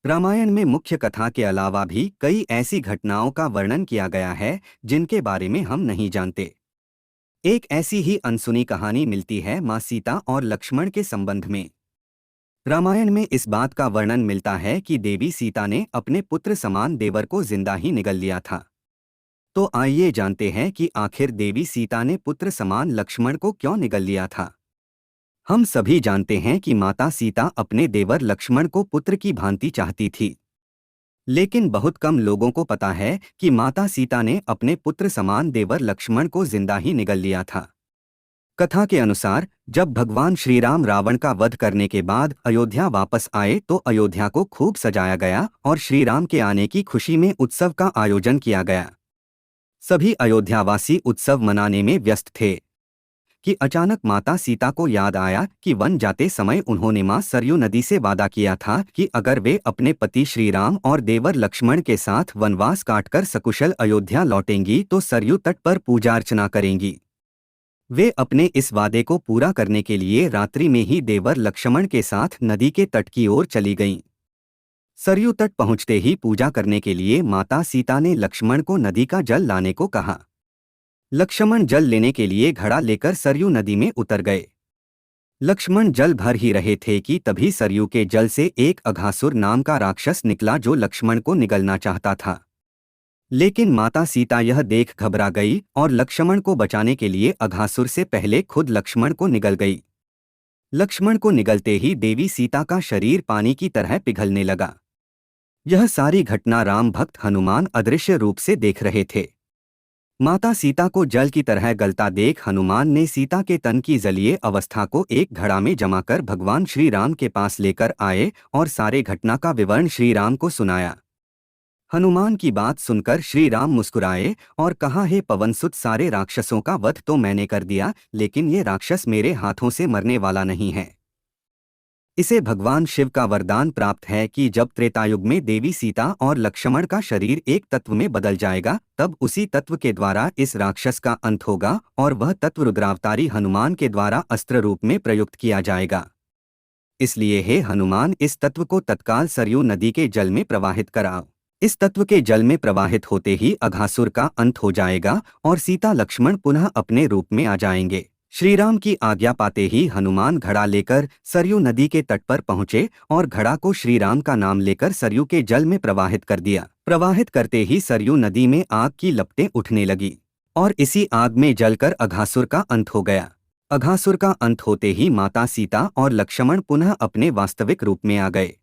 रामायण में मुख्य कथा के अलावा भी कई ऐसी घटनाओं का वर्णन किया गया है जिनके बारे में हम नहीं जानते। एक ऐसी ही अनसुनी कहानी मिलती है माँ सीता और लक्ष्मण के संबंध में। रामायण में इस बात का वर्णन मिलता है कि देवी सीता ने अपने पुत्र समान देवर को जिंदा ही निगल लिया था। तो आइए जानते हैं कि आखिर देवी सीता ने पुत्र समान लक्ष्मण को क्यों निगल लिया था। हम सभी जानते हैं कि माता सीता अपने देवर लक्ष्मण को पुत्र की भांति चाहती थी, लेकिन बहुत कम लोगों को पता है कि माता सीता ने अपने पुत्र समान देवर लक्ष्मण को जिंदा ही निगल लिया था। कथा के अनुसार जब भगवान श्री राम रावण का वध करने के बाद अयोध्या वापस आए तो अयोध्या को खूब सजाया गया और श्री राम के आने की खुशी में उत्सव का आयोजन किया गया। सभी अयोध्यावासी उत्सव मनाने में व्यस्त थे कि अचानक माता सीता को याद आया कि वन जाते समय उन्होंने मां सरयू नदी से वादा किया था कि अगर वे अपने पति श्री राम और देवर लक्ष्मण के साथ वनवास काटकर सकुशल अयोध्या लौटेंगी तो सरयू तट पर पूजा अर्चना करेंगी। वे अपने इस वादे को पूरा करने के लिए रात्रि में ही देवर लक्ष्मण के साथ नदी के तट की ओर चली गईं। सरयू तट पहुंचते ही पूजा करने के लिए माता सीता ने लक्ष्मण को नदी का जल लाने को कहा। लक्ष्मण जल लेने के लिए घड़ा लेकर सरयू नदी में उतर गए। लक्ष्मण जल भर ही रहे थे कि तभी सरयू के जल से एक अघासुर नाम का राक्षस निकला जो लक्ष्मण को निगलना चाहता था। लेकिन माता सीता यह देख घबरा गई और लक्ष्मण को बचाने के लिए अघासुर से पहले खुद लक्ष्मण को निगल गई। लक्ष्मण को निगलते ही देवी सीता का शरीर पानी की तरह पिघलने लगा। यह सारी घटना राम भक्त हनुमान अदृश्य रूप से देख रहे थे। माता सीता को जल की तरह गलता देख हनुमान ने सीता के तन की जलीय अवस्था को एक घड़ा में जमाकर भगवान श्री राम के पास लेकर आए और सारे घटना का विवरण श्री राम को सुनाया। हनुमान की बात सुनकर श्री राम मुस्कुराए और कहा, हे पवनसुत, सारे राक्षसों का वध तो मैंने कर दिया, लेकिन ये राक्षस मेरे हाथों से मरने वाला नहीं है। इसे भगवान शिव का वरदान प्राप्त है कि जब त्रेतायुग में देवी सीता और लक्ष्मण का शरीर एक तत्व में बदल जाएगा तब उसी तत्व के द्वारा इस राक्षस का अंत होगा और वह तत्व रुद्रावतारी हनुमान के द्वारा अस्त्र रूप में प्रयुक्त किया जाएगा। इसलिए हे हनुमान, इस तत्व को तत्काल सरयू नदी के जल में प्रवाहित कराओ। इस तत्व के जल में प्रवाहित होते ही अघासुर का अंत हो जाएगा और सीता लक्ष्मण पुनः अपने रूप में आ जाएंगे। श्रीराम की आज्ञा पाते ही हनुमान घड़ा लेकर सरयू नदी के तट पर पहुंचे और घड़ा को श्रीराम का नाम लेकर सरयू के जल में प्रवाहित कर दिया। प्रवाहित करते ही सरयू नदी में आग की लपटें उठने लगी और इसी आग में जलकर अघासुर का अंत हो गया। अघासुर का अंत होते ही माता सीता और लक्ष्मण पुनः अपने वास्तविक रूप में आ गए।